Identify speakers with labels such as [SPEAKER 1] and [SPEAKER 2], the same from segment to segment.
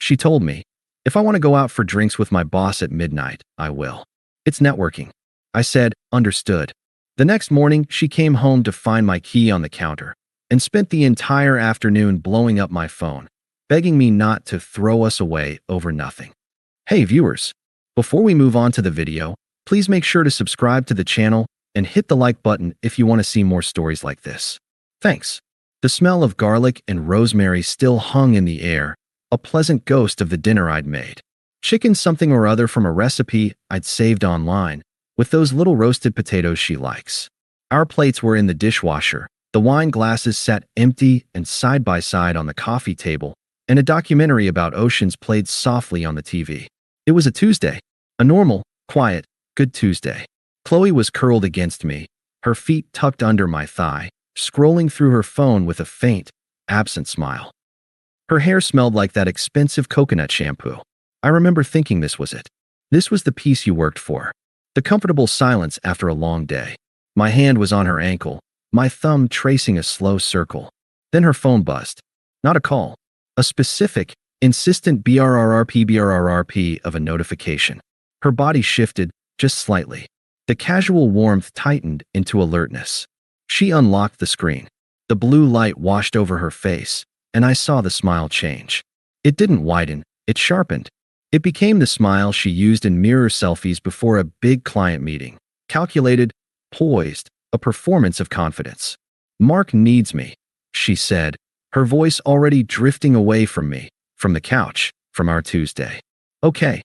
[SPEAKER 1] She told me, if I want to go out for drinks with my boss at midnight, I will. It's networking. I said, understood. The next morning, she came home to find my key on the counter and spent the entire afternoon blowing up my phone, begging me not to throw us away over nothing. Hey viewers, before we move on to the video, please make sure to subscribe to the channel and hit the like button if you want to see more stories like this. Thanks. The smell of garlic and rosemary still hung in the air, a pleasant ghost of the dinner I'd made. Chicken something or other from a recipe I'd saved online, with those little roasted potatoes she likes. Our plates were in the dishwasher, the wine glasses sat empty and side by side on the coffee table, and a documentary about oceans played softly on the TV. It was a Tuesday, a normal, quiet, good Tuesday. Chloe was curled against me, her feet tucked under my thigh, scrolling through her phone with a faint, absent smile. Her hair smelled like that expensive coconut shampoo. I remember thinking this was it. This was the peace you worked for. The comfortable silence after a long day. My hand was on her ankle, my thumb tracing a slow circle. Then her phone buzzed. Not a call. A specific, insistent brrrp of a notification. Her body shifted, just slightly. The casual warmth tightened into alertness. She unlocked the screen. The blue light washed over her face, and I saw the smile change. It didn't widen, it sharpened. It became the smile she used in mirror selfies before a big client meeting. Calculated, poised, a performance of confidence. Mark needs me, she said, her voice already drifting away from me, from the couch, from our Tuesday. Okay,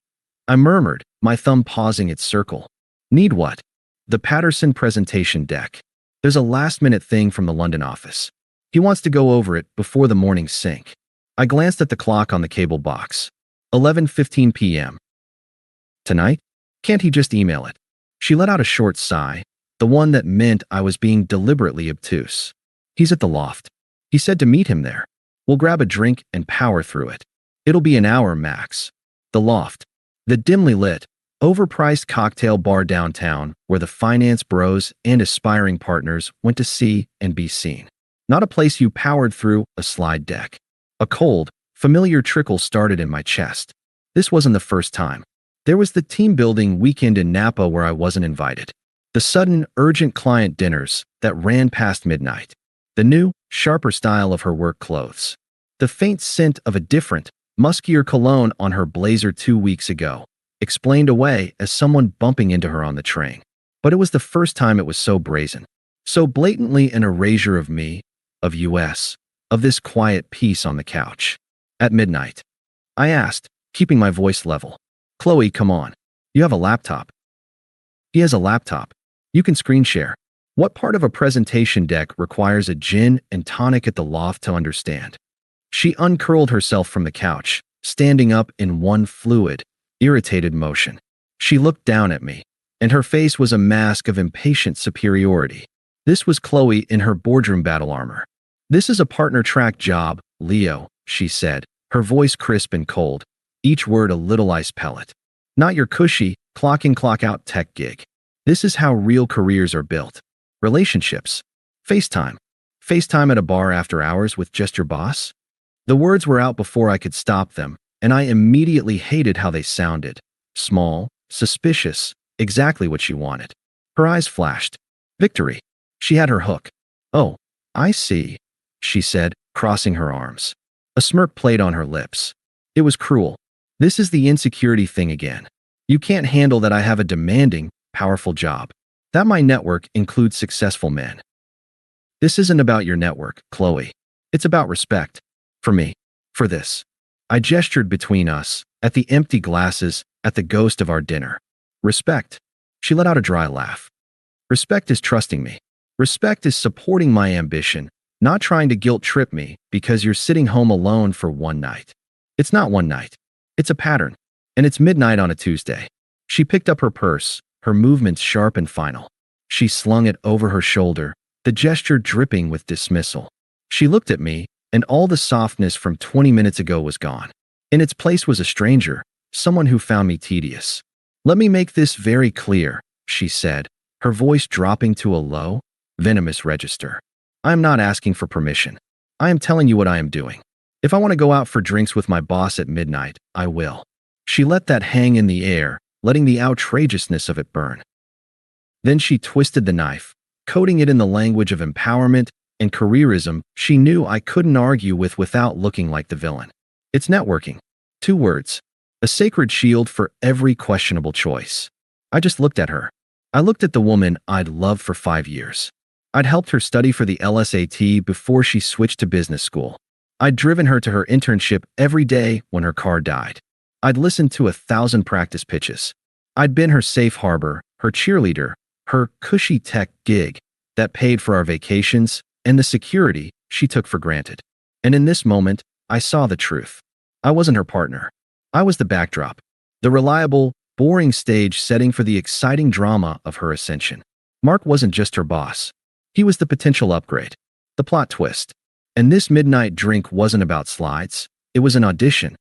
[SPEAKER 1] I murmured, my thumb pausing its circle. Need what? The Patterson presentation deck. There's a last-minute thing from the London office. He wants to go over it before the morning sink. I glanced at the clock on the cable box. 11:15 p.m. Tonight? Can't he just email it? She let out a short sigh, the one that meant I was being deliberately obtuse. He's at the loft. He said to meet him there. We'll grab a drink and power through it. It'll be an hour max. The loft. The dimly lit, overpriced cocktail bar downtown where the finance bros and aspiring partners went to see and be seen. Not a place you powered through a slide deck. A cold, familiar trickle started in my chest. This wasn't the first time. There was the team-building weekend in Napa where I wasn't invited. The sudden, urgent client dinners that ran past midnight. The new, sharper style of her work clothes. The faint scent of a different, muskier cologne on her blazer 2 weeks ago, explained away as someone bumping into her on the train. But it was the first time it was so brazen. So blatantly an erasure of me, of US, of this quiet peace on the couch. At midnight, I asked, keeping my voice level. Chloe, come on. You have a laptop. He has a laptop. You can screen share. What part of a presentation deck requires a gin and tonic at the loft to understand? She uncurled herself from the couch, standing up in one fluid, irritated motion. She looked down at me, and her face was a mask of impatient superiority. This was Chloe in her boardroom battle armor. This is a partner-track job, Leo, she said, her voice crisp and cold, each word a little ice pellet. Not your cushy, clock-in clock-out tech gig. This is how real careers are built. Relationships. FaceTime. FaceTime at a bar after hours with just your boss? The words were out before I could stop them, and I immediately hated how they sounded. Small, suspicious, exactly what she wanted. Her eyes flashed. Victory. She had her hook. Oh, I see, she said, crossing her arms. A smirk played on her lips. It was cruel. This is the insecurity thing again. You can't handle that I have a demanding, powerful job. That my network includes successful men. This isn't about your network, Chloe. It's about respect. For me. For this. I gestured between us, at the empty glasses, at the ghost of our dinner. Respect. She let out a dry laugh. Respect is trusting me. Respect is supporting my ambition, not trying to guilt-trip me because you're sitting home alone for one night. It's not one night. It's a pattern. And it's midnight on a Tuesday. She picked up her purse, her movements sharp and final. She slung it over her shoulder, the gesture dripping with dismissal. She looked at me, and all the softness from 20 minutes ago was gone. In its place was a stranger, someone who found me tedious. Let me make this very clear, she said, her voice dropping to a low, venomous register. I am not asking for permission. I am telling you what I am doing. If I want to go out for drinks with my boss at midnight, I will. She let that hang in the air, letting the outrageousness of it burn. Then she twisted the knife, coating it in the language of empowerment and careerism she knew I couldn't argue with without looking like the villain. It's networking. 2 words. A sacred shield for every questionable choice. I just looked at her. I looked at the woman I'd loved for 5 years. I'd helped her study for the LSAT before she switched to business school. I'd driven her to her internship every day when her car died. I'd listened to 1,000 practice pitches. I'd been her safe harbor, her cheerleader, her cushy tech gig that paid for our vacations and the security she took for granted. And in this moment, I saw the truth. I wasn't her partner. I was the backdrop, the reliable, boring stage setting for the exciting drama of her ascension. Mark wasn't just her boss. He was the potential upgrade, the plot twist. And this midnight drink wasn't about slides. It was an audition.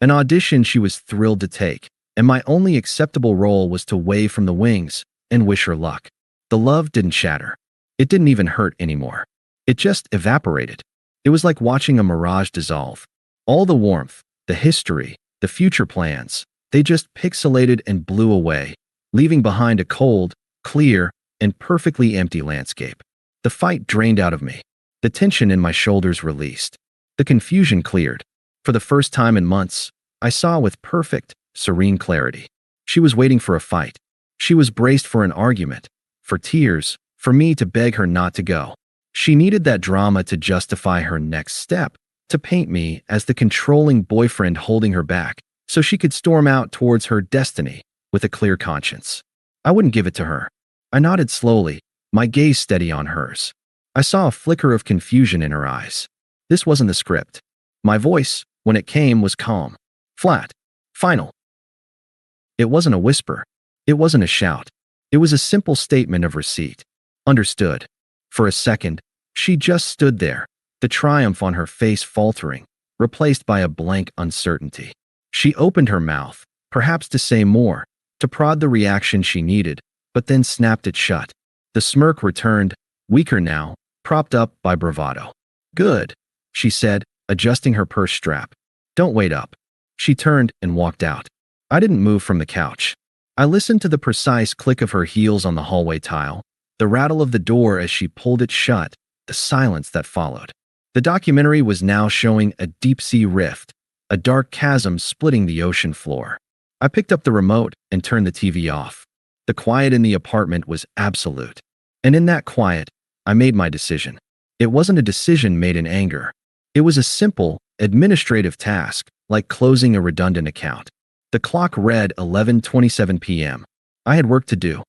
[SPEAKER 1] An audition she was thrilled to take, and my only acceptable role was to wave from the wings and wish her luck. The love didn't shatter. It didn't even hurt anymore. It just evaporated. It was like watching a mirage dissolve. All the warmth, the history, the future plans, they just pixelated and blew away, leaving behind a cold, clear, and perfectly empty landscape. The fight drained out of me. The tension in my shoulders released. The confusion cleared. For the first time in months, I saw with perfect, serene clarity. She was waiting for a fight. She was braced for an argument, for tears, for me to beg her not to go. She needed that drama to justify her next step, to paint me as the controlling boyfriend holding her back, so she could storm out towards her destiny with a clear conscience. I wouldn't give it to her. I nodded slowly, my gaze steady on hers. I saw a flicker of confusion in her eyes. This wasn't the script. My voice, when it came, was calm, flat, final. It wasn't a whisper. It wasn't a shout. It was a simple statement of receipt. Understood. For a second, she just stood there, the triumph on her face faltering, replaced by a blank uncertainty. She opened her mouth, perhaps to say more, to prod the reaction she needed, but then snapped it shut. The smirk returned, weaker now, propped up by bravado. Good, she said, adjusting her purse strap. Don't wait up. She turned and walked out. I didn't move from the couch. I listened to the precise click of her heels on the hallway tile, the rattle of the door as she pulled it shut, the silence that followed. The documentary was now showing a deep-sea rift, a dark chasm splitting the ocean floor. I picked up the remote and turned the TV off. The quiet in the apartment was absolute. And in that quiet, I made my decision. It wasn't a decision made in anger. It was a simple, administrative task, like closing a redundant account. The clock read 11:27 p.m. I had work to do.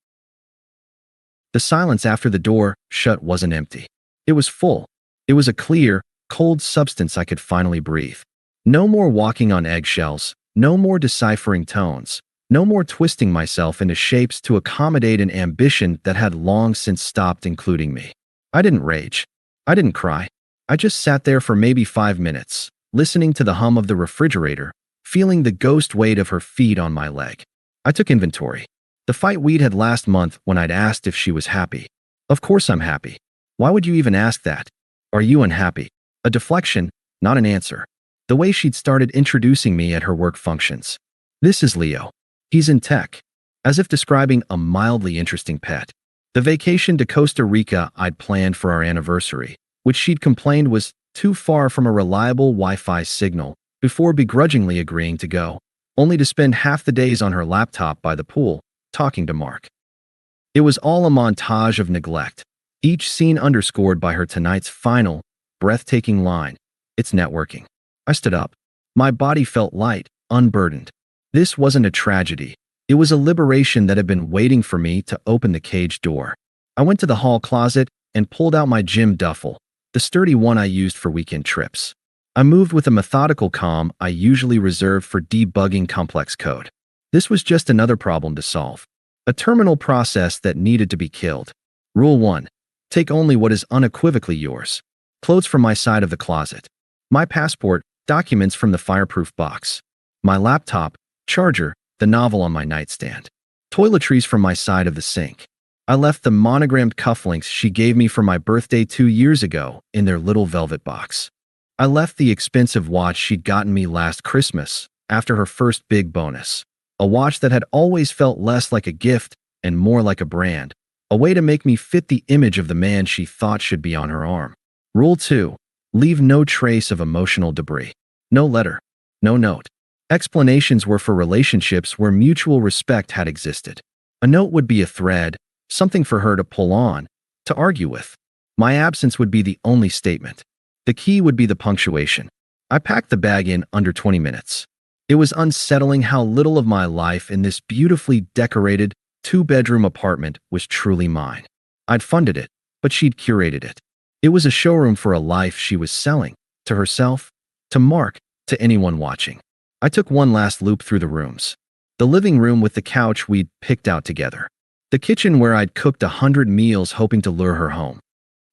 [SPEAKER 1] The silence after the door shut wasn't empty. It was full. It was a clear, cold substance I could finally breathe. No more walking on eggshells, no more deciphering tones, no more twisting myself into shapes to accommodate an ambition that had long since stopped including me. I didn't rage. I didn't cry. I just sat there for maybe 5 minutes, listening to the hum of the refrigerator, feeling the ghost weight of her feet on my leg. I took inventory. The fight we'd had last month when I'd asked if she was happy. Of course I'm happy. Why would you even ask that? Are you unhappy? A deflection, not an answer. The way she'd started introducing me at her work functions. This is Leo. He's in tech. As if describing a mildly interesting pet. The vacation to Costa Rica I'd planned for our anniversary, which she'd complained was too far from a reliable Wi-Fi signal, before begrudgingly agreeing to go, only to spend half the days on her laptop by the pool, talking to Mark. It was all a montage of neglect, each scene underscored by her tonight's final, breathtaking line. It's networking. I stood up. My body felt light, unburdened. This wasn't a tragedy. It was a liberation that had been waiting for me to open the cage door. I went to the hall closet and pulled out my gym duffel, the sturdy one I used for weekend trips. I moved with a methodical calm I usually reserve for debugging complex code. This was just another problem to solve. A terminal process that needed to be killed. Rule 1. Take only what is unequivocally yours. Clothes from my side of the closet. My passport, documents from the fireproof box. My laptop, charger, the novel on my nightstand. Toiletries from my side of the sink. I left the monogrammed cufflinks she gave me for my birthday 2 years ago in their little velvet box. I left the expensive watch she'd gotten me last Christmas after her first big bonus. A watch that had always felt less like a gift and more like a brand. A way to make me fit the image of the man she thought should be on her arm. Rule 2. Leave no trace of emotional debris. No letter. No note. Explanations were for relationships where mutual respect had existed. A note would be a thread, something for her to pull on, to argue with. My absence would be the only statement. The key would be the punctuation. I packed the bag in under 20 minutes. It was unsettling how little of my life in this beautifully decorated, two-bedroom apartment was truly mine. I'd funded it, but she'd curated it. It was a showroom for a life she was selling, to herself, to Mark, to anyone watching. I took one last loop through the rooms. The living room with the couch we'd picked out together. The kitchen where I'd cooked 100 meals hoping to lure her home.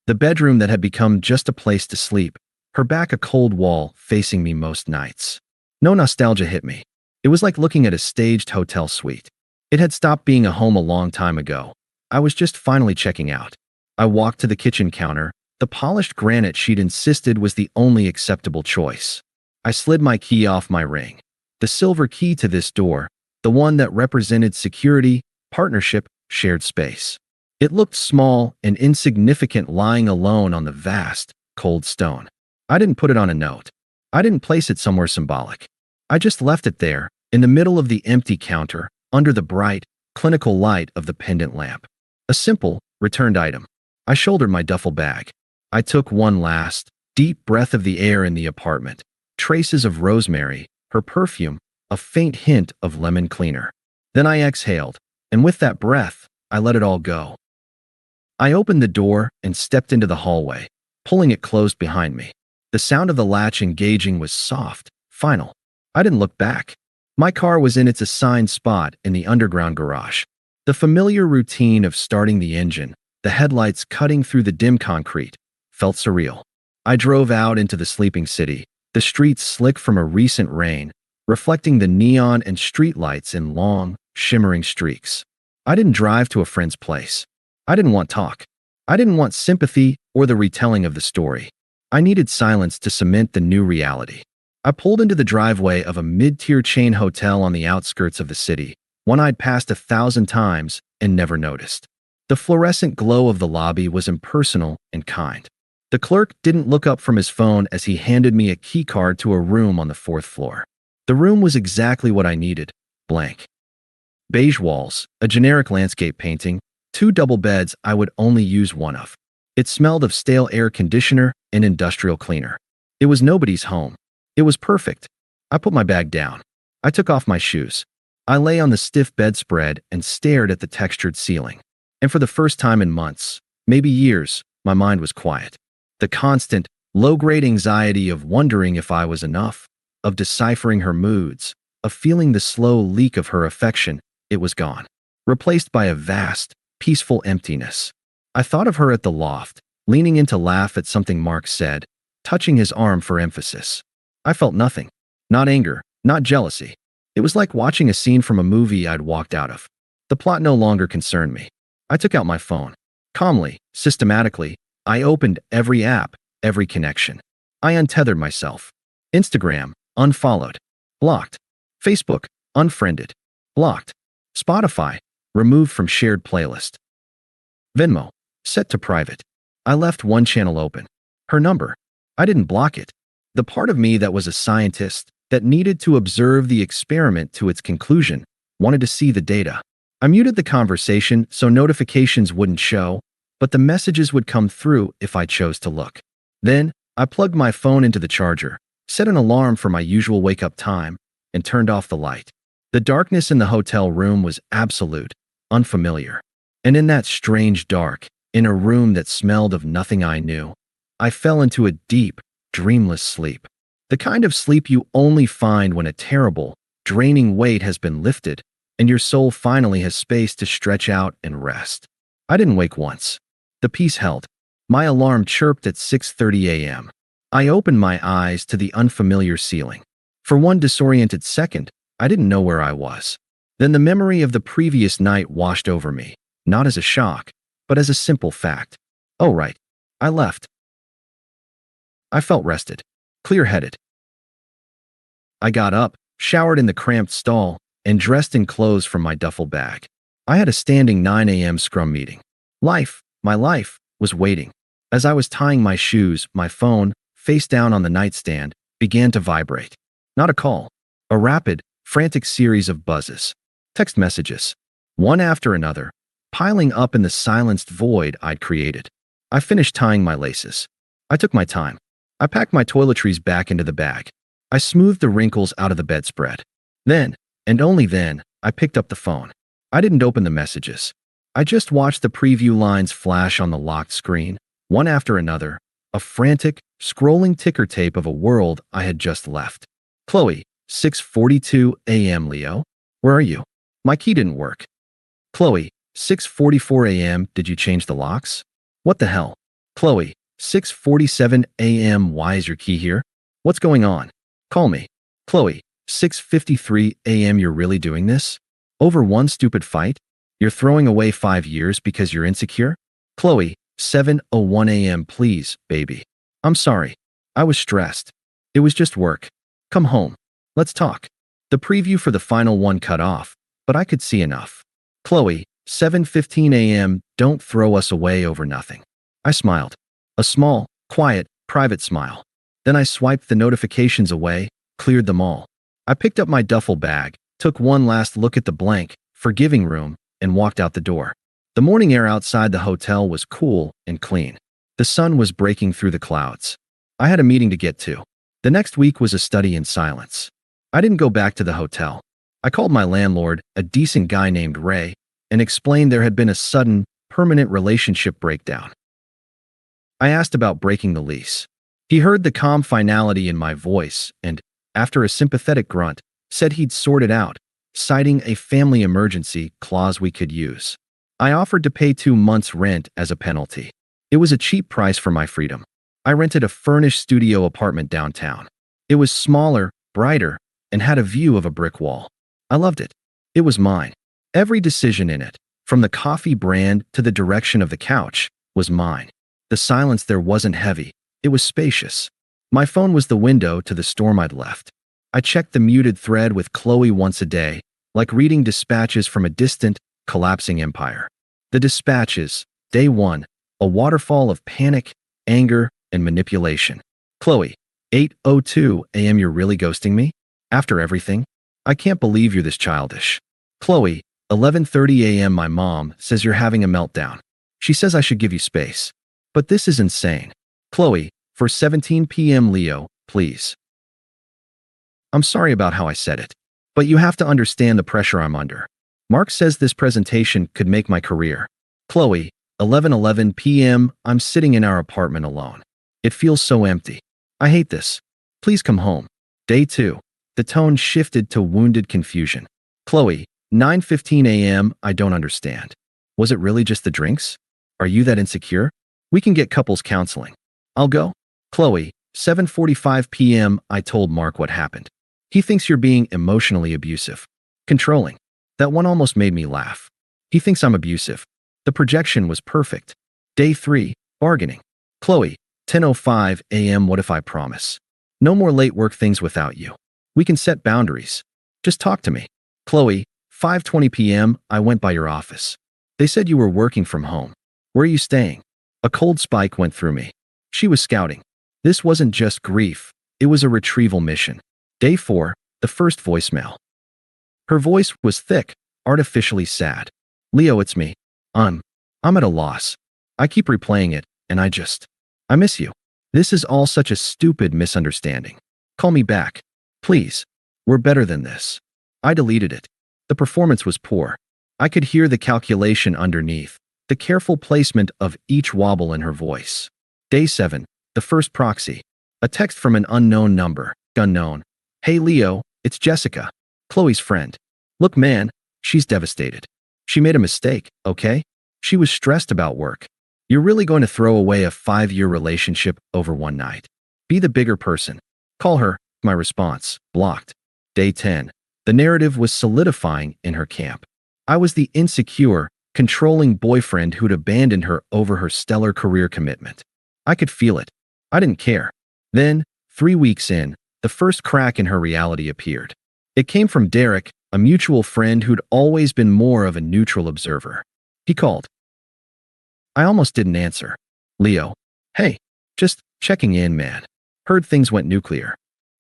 [SPEAKER 1] The bedroom that had become just a place to sleep, her back a cold wall facing me most nights. No nostalgia hit me. It was like looking at a staged hotel suite. It had stopped being a home a long time ago. I was just finally checking out. I walked to the kitchen counter. The polished granite she'd insisted was the only acceptable choice. I slid my key off my ring. The silver key to this door, the one that represented security, partnership, shared space. It looked small and insignificant lying alone on the vast, cold stone. I didn't put it on a note. I didn't place it somewhere symbolic. I just left it there, in the middle of the empty counter, under the bright, clinical light of the pendant lamp. A simple, returned item. I shouldered my duffel bag. I took one last, deep breath of the air in the apartment. Traces of rosemary, her perfume, a faint hint of lemon cleaner. Then I exhaled, and with that breath, I let it all go. I opened the door and stepped into the hallway, pulling it closed behind me. The sound of the latch engaging was soft, final. I didn't look back. My car was in its assigned spot in the underground garage. The familiar routine of starting the engine, the headlights cutting through the dim concrete, felt surreal. I drove out into the sleeping city, the streets slick from a recent rain, reflecting the neon and streetlights in long, shimmering streaks. I didn't drive to a friend's place. I didn't want talk. I didn't want sympathy or the retelling of the story. I needed silence to cement the new reality. I pulled into the driveway of a mid-tier chain hotel on the outskirts of the city, one I'd passed 1,000 times and never noticed. The fluorescent glow of the lobby was impersonal and kind. The clerk didn't look up from his phone as he handed me a key card to a room on the 4th floor. The room was exactly what I needed, blank. Beige walls, a generic landscape painting, 2 double beds I would only use one of. It smelled of stale air conditioner and industrial cleaner. It was nobody's home. It was perfect. I put my bag down. I took off my shoes. I lay on the stiff bedspread and stared at the textured ceiling. And for the first time in months, maybe years, my mind was quiet. The constant, low-grade anxiety of wondering if I was enough, of deciphering her moods, of feeling the slow leak of her affection, it was gone, replaced by a vast, peaceful emptiness. I thought of her at the loft, leaning in to laugh at something Mark said, touching his arm for emphasis. I felt nothing. Not anger, not jealousy. It was like watching a scene from a movie I'd walked out of. The plot no longer concerned me. I took out my phone. Calmly, systematically, I opened every app, every connection. I untethered myself. Instagram, unfollowed. Blocked. Facebook, unfriended. Blocked. Spotify, removed from shared playlist. Venmo, set to private. I left one channel open. Her number. I didn't block it. The part of me that was a scientist, that needed to observe the experiment to its conclusion, wanted to see the data. I muted the conversation so notifications wouldn't show, but the messages would come through if I chose to look. Then, I plugged my phone into the charger, set an alarm for my usual wake-up time, and turned off the light. The darkness in the hotel room was absolute, unfamiliar. And in that strange dark, in a room that smelled of nothing I knew, I fell into a deep, dreamless sleep. The kind of sleep you only find when a terrible, draining weight has been lifted and your soul finally has space to stretch out and rest. I didn't wake once. The peace held. My alarm chirped at 6:30 a.m. I opened my eyes to the unfamiliar ceiling. For one disoriented second, I didn't know where I was. Then the memory of the previous night washed over me, not as a shock, but as a simple fact. Oh, right. I left. I felt rested. clear-headed. I got up, showered in the cramped stall, and dressed in clothes from my duffel bag. I had a standing 9 a.m. scrum meeting. My life, was waiting. As I was tying my shoes, my phone, face down on the nightstand, began to vibrate. Not a call. A rapid, frantic series of buzzes. Text messages. One after another, piling up in the silenced void I'd created. I finished tying my laces. I took my time. I packed my toiletries back into the bag. I smoothed the wrinkles out of the bedspread. Then, and only then, I picked up the phone. I didn't open the messages. I just watched the preview lines flash on the locked screen, one after another, a frantic, scrolling ticker tape of a world I had just left. Chloe, 6:42 a.m. Leo, where are you? My key didn't work. Chloe, 6:44 a.m. Did you change the locks? What the hell? Chloe, 6:47 a.m. Why is your key here? What's going on? Call me. Chloe, 6:53 a.m. You're really doing this? Over one stupid fight? You're throwing away 5 years because you're insecure? Chloe, 7:01 a.m. Please, baby. I'm sorry. I was stressed. It was just work. Come home. Let's talk. The preview for the final one cut off, but I could see enough. Chloe, 7:15 a.m. Don't throw us away over nothing. I smiled. A small, quiet, private smile. Then I swiped the notifications away, cleared them all. I picked up my duffel bag, took one last look at the blank, forgiving room, and walked out the door. The morning air outside the hotel was cool and clean. The sun was breaking through the clouds. I had a meeting to get to. The next week was a study in silence. I didn't go back to the hotel. I called my landlord, a decent guy named Ray, and explained there had been a sudden, permanent relationship breakdown. I asked about breaking the lease. He heard the calm finality in my voice and, after a sympathetic grunt, said he'd sort it out, citing a family emergency clause we could use. I offered to pay 2 months' rent as a penalty. It was a cheap price for my freedom. I rented a furnished studio apartment downtown. It was smaller, brighter, and had a view of a brick wall. I loved it. It was mine. Every decision in it, from the coffee brand to the direction of the couch, was mine. The silence there wasn't heavy. It was spacious. My phone was the window to the storm I'd left. I checked the muted thread with Chloe once a day, like reading dispatches from a distant, collapsing empire. The dispatches, day 1, a waterfall of panic, anger, and manipulation. Chloe, 8:02 a.m. You're really ghosting me? After everything? I can't believe you're this childish. Chloe, 11:30 a.m. My mom says you're having a meltdown. She says I should give you space. But this is insane. Chloe, for 17 p.m. Leo, please. I'm sorry about how I said it, but you have to understand the pressure I'm under. Mark says this presentation could make my career. Chloe, 11:11 p.m. I'm sitting in our apartment alone. It feels so empty. I hate this. Please come home. Day 2. The tone shifted to wounded confusion. Chloe, 9:15 a.m. I don't understand. Was it really just the drinks? Are you that insecure? We can get couples counseling. I'll go. Chloe, 7:45 p.m. I told Mark what happened. He thinks you're being emotionally abusive. Controlling. That one almost made me laugh. He thinks I'm abusive. The projection was perfect. Day 3. Bargaining. Chloe, 10:05 a.m. What if I promise? No more late work things without you. We can set boundaries. Just talk to me. Chloe, 5:20 p.m. I went by your office. They said you were working from home. Where are you staying? A cold spike went through me. She was scouting. This wasn't just grief. It was a retrieval mission. Day 4. The first voicemail. Her voice was thick, artificially sad. Leo, it's me. I'm at a loss. I keep replaying it, and I miss you. This is all such a stupid misunderstanding. Call me back. Please. We're better than this. I deleted it. The performance was poor. I could hear the calculation underneath, the careful placement of each wobble in her voice. Day 7. The first proxy. A text from an unknown number. Unknown. Hey Leo, it's Jessica. Chloe's friend. Look man, she's devastated. She made a mistake, okay? She was stressed about work. You're really going to throw away a 5-year relationship over one night. Be the bigger person. Call her. My response. Blocked. Day 10. The narrative was solidifying in her camp. I was the insecure, controlling boyfriend who'd abandoned her over her stellar career commitment. I could feel it. I didn't care. Then, 3 weeks in, the first crack in her reality appeared. It came from Derek, a mutual friend who'd always been more of a neutral observer. He called. I almost didn't answer. Leo. Hey, just checking in, man. Heard things went nuclear.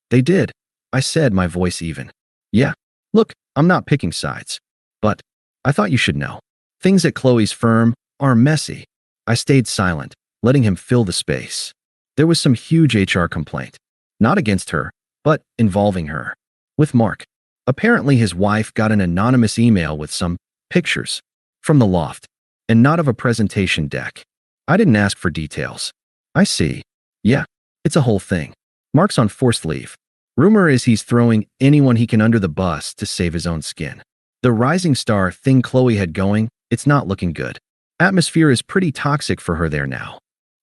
[SPEAKER 1] They did, I said, my voice even. Yeah. Look, I'm not picking sides. But I thought you should know. Things at Chloe's firm are messy. I stayed silent, letting him fill the space. There was some huge HR complaint. Not against her, but involving her. With Mark. Apparently his wife got an anonymous email with some pictures from the loft, and not of a presentation deck. I didn't ask for details. I see. Yeah, it's a whole thing. Mark's on forced leave. Rumor is he's throwing anyone he can under the bus to save his own skin. The rising star thing Chloe had going, it's not looking good. Atmosphere is pretty toxic for her there now.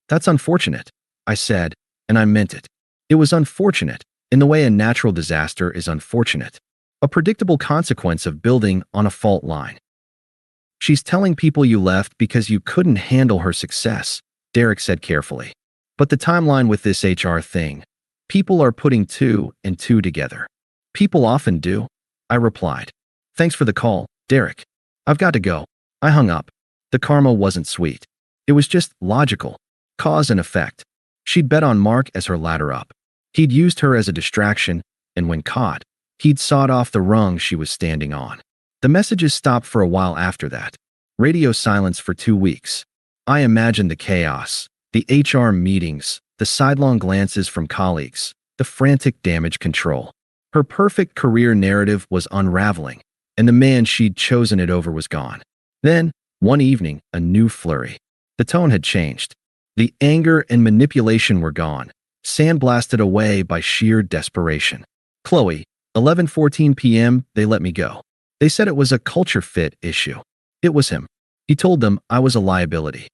[SPEAKER 1] That's unfortunate, I said, and I meant it. It was unfortunate, in the way a natural disaster is unfortunate. A predictable consequence of building on a fault line. She's telling people you left because you couldn't handle her success, Derek said carefully. But the timeline with this HR thing, people are putting two and two together. People often do, I replied. Thanks for the call, Derek. I've got to go. I hung up. The karma wasn't sweet. It was just logical. Cause and effect. She'd bet on Mark as her ladder up. He'd used her as a distraction, and when caught, he'd sawed off the rung she was standing on. The messages stopped for a while after that. Radio silence for 2 weeks. I imagined the chaos, the HR meetings, the sidelong glances from colleagues, the frantic damage control. Her perfect career narrative was unraveling, and the man she'd chosen it over was gone. Then, one evening, a new flurry. The tone had changed. The anger and manipulation were gone, sandblasted away by sheer desperation. Chloe, 11:14 p.m., they let me go. They said it was a culture fit issue. It was him. He told them I was a liability.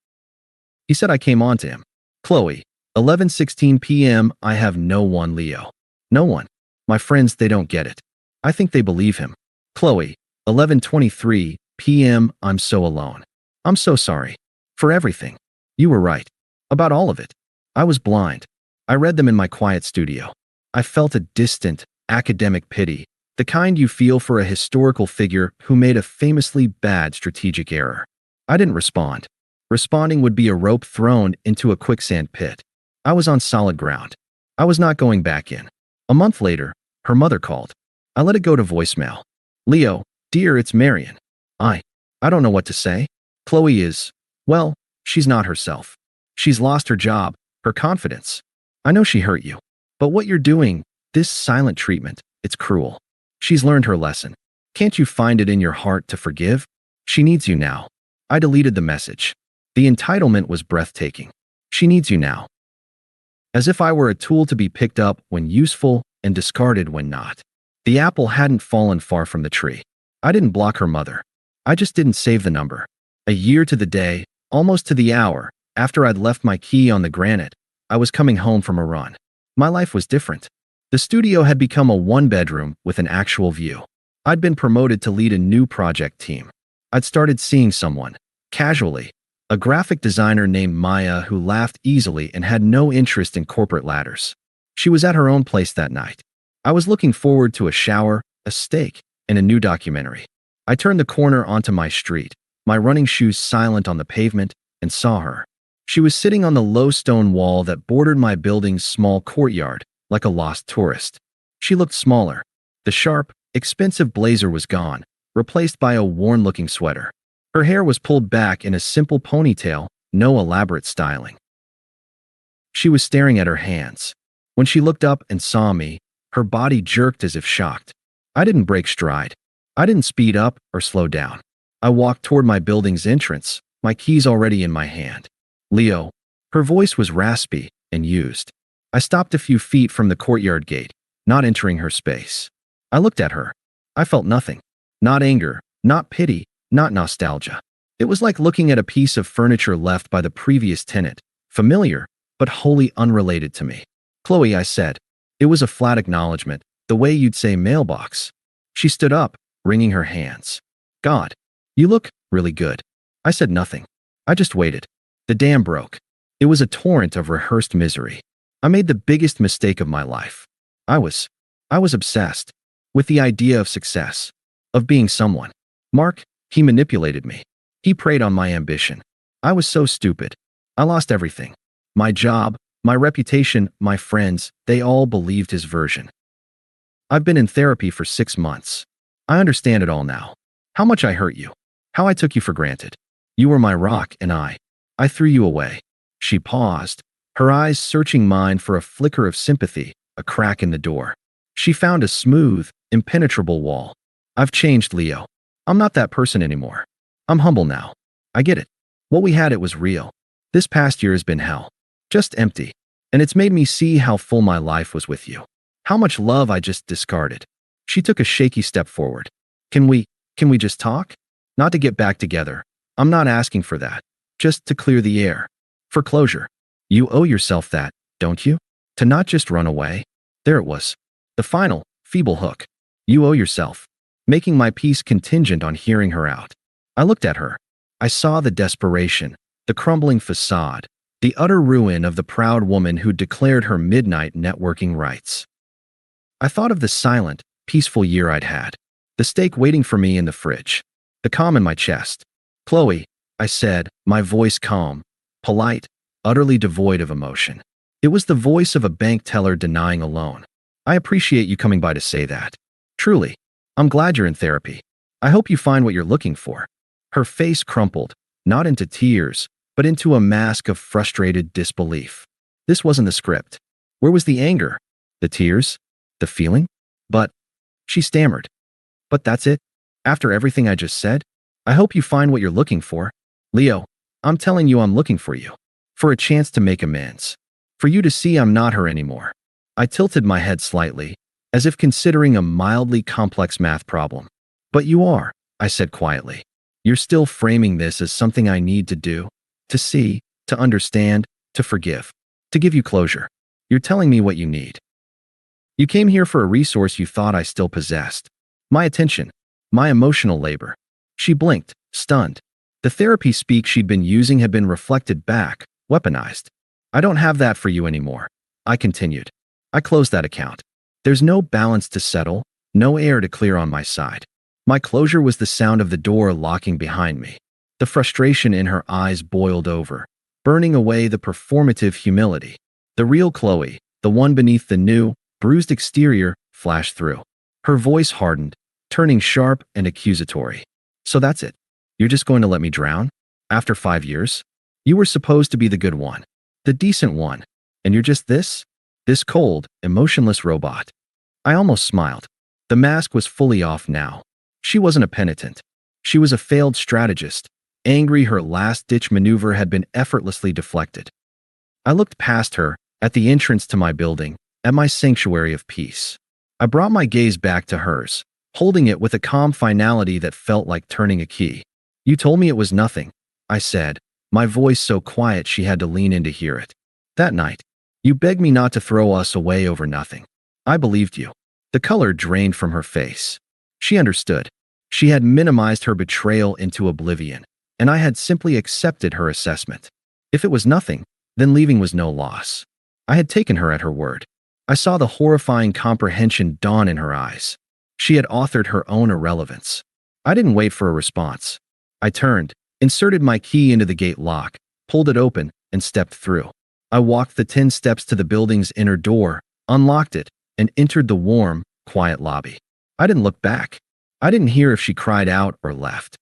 [SPEAKER 1] He said I came on to him. Chloe, 11:16 p.m., I have no one, Leo. No one. My friends, they don't get it. I think they believe him. Chloe, 11:23 p.m., I'm so alone. I'm so sorry. For everything. You were right. About all of it. I was blind. I read them in my quiet studio. I felt a distant, academic pity, the kind you feel for a historical figure who made a famously bad strategic error. I didn't respond. Responding would be a rope thrown into a quicksand pit. I was on solid ground. I was not going back in. A month later, her mother called. I let it go to voicemail. Leo, dear, it's Marion. I don't know what to say. Chloe is, well, she's not herself. She's lost her job, her confidence. I know she hurt you. But what you're doing, this silent treatment, it's cruel. She's learned her lesson. Can't you find it in your heart to forgive? She needs you now. I deleted the message. The entitlement was breathtaking. She needs you now. As if I were a tool to be picked up when useful and discarded when not. The apple hadn't fallen far from the tree. I didn't block her mother. I just didn't save the number. A year to the day, almost to the hour, after I'd left my key on the granite, I was coming home from a run. My life was different. The studio had become a one-bedroom with an actual view. I'd been promoted to lead a new project team. I'd started seeing someone, casually, a graphic designer named Maya who laughed easily and had no interest in corporate ladders. She was at her own place that night. I was looking forward to a shower, a steak, and a new documentary. I turned the corner onto my street, my running shoes silent on the pavement, and saw her. She was sitting on the low stone wall that bordered my building's small courtyard, like a lost tourist. She looked smaller. The sharp, expensive blazer was gone, replaced by a worn-looking sweater. Her hair was pulled back in a simple ponytail, no elaborate styling. She was staring at her hands. When she looked up and saw me, her body jerked as if shocked. I didn't break stride. I didn't speed up or slow down. I walked toward my building's entrance, my keys already in my hand. Leo. Her voice was raspy and used. I stopped a few feet from the courtyard gate, not entering her space. I looked at her. I felt nothing. Not anger, not pity, not nostalgia. It was like looking at a piece of furniture left by the previous tenant, familiar, but wholly unrelated to me. Chloe, I said. It was a flat acknowledgement, the way you'd say mailbox. She stood up, wringing her hands. God, you look really good. I said nothing. I just waited. The dam broke. It was a torrent of rehearsed misery. I made the biggest mistake of my life. I was, I was obsessed with the idea of success, of being someone. Mark, he manipulated me. He preyed on my ambition. I was so stupid. I lost everything. My job, my reputation, my friends, they all believed his version. I've been in therapy for 6 months. I understand it all now. How much I hurt you. How I took you for granted. You were my rock and I threw you away. She paused, her eyes searching mine for a flicker of sympathy, a crack in the door. She found a smooth, impenetrable wall. I've changed, Leo. I'm not that person anymore. I'm humble now. I get it. What we had, it was real. This past year has been hell. Just empty. And it's made me see how full my life was with you. How much love I just discarded. She took a shaky step forward. Can we just talk? Not to get back together. I'm not asking for that. Just to clear the air. For closure. You owe yourself that, don't you? To not just run away. There it was. The final, feeble hook. You owe yourself. Making my peace contingent on hearing her out. I looked at her. I saw the desperation, the crumbling facade, the utter ruin of the proud woman who declared her midnight networking rights. I thought of the silent, peaceful year I'd had, the steak waiting for me in the fridge, the calm in my chest. Chloe, I said, my voice calm, polite, utterly devoid of emotion. It was the voice of a bank teller denying a loan. I appreciate you coming by to say that. Truly, I'm glad you're in therapy. I hope you find what you're looking for. Her face crumpled, not into tears, but into a mask of frustrated disbelief. This wasn't the script. Where was the anger? The tears? The feeling? But, she stammered. But that's it? After everything I just said? I hope you find what you're looking for. Leo, I'm telling you I'm looking for you. For a chance to make amends. For you to see I'm not her anymore. I tilted my head slightly, as if considering a mildly complex math problem. But you are, I said quietly. You're still framing this as something I need to do, to see, to understand, to forgive, to give you closure. You're telling me what you need. You came here for a resource you thought I still possessed. My attention, my emotional labor. She blinked, stunned. The therapy speak she'd been using had been reflected back, weaponized. I don't have that for you anymore. I continued. I closed that account. There's no balance to settle, no air to clear on my side. My closure was the sound of the door locking behind me. The frustration in her eyes boiled over, burning away the performative humility. The real Chloe, the one beneath the new, bruised exterior, flashed through. Her voice hardened, turning sharp and accusatory. So that's it. You're just going to let me drown? After 5 years? You were supposed to be the good one, the decent one, and you're just this? This cold, emotionless robot. I almost smiled. The mask was fully off now. She wasn't a penitent. She was a failed strategist, angry her last-ditch maneuver had been effortlessly deflected. I looked past her, at the entrance to my building, at my sanctuary of peace. I brought my gaze back to hers, holding it with a calm finality that felt like turning a key. You told me it was nothing, I said, my voice so quiet she had to lean in to hear it. That night, you begged me not to throw us away over nothing. I believed you. The color drained from her face. She understood. She had minimized her betrayal into oblivion, and I had simply accepted her assessment. If it was nothing, then leaving was no loss. I had taken her at her word. I saw the horrifying comprehension dawn in her eyes. She had authored her own irrelevance. I didn't wait for a response. I turned, inserted my key into the gate lock, pulled it open, and stepped through. I walked the 10 steps to the building's inner door, unlocked it, and entered the warm, quiet lobby. I didn't look back. I didn't hear if she cried out or left.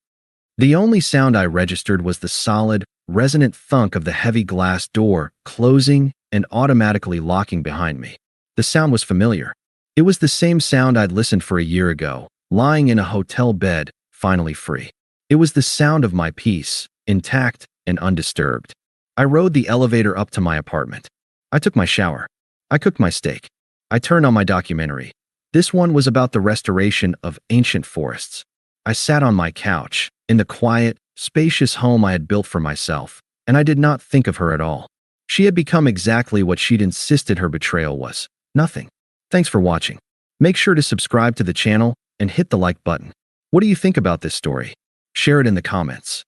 [SPEAKER 1] The only sound I registered was the solid, resonant thunk of the heavy glass door closing and automatically locking behind me. The sound was familiar. It was the same sound I'd listened for a year ago, lying in a hotel bed, finally free. It was the sound of my peace, intact and undisturbed. I rode the elevator up to my apartment. I took my shower. I cooked my steak. I turned on my documentary. This one was about the restoration of ancient forests. I sat on my couch, in the quiet, spacious home I had built for myself, and I did not think of her at all. She had become exactly what she'd insisted her betrayal was. Nothing. Thanks for watching. Make sure to subscribe to the channel and hit the like button. What do you think about this story? Share it in the comments.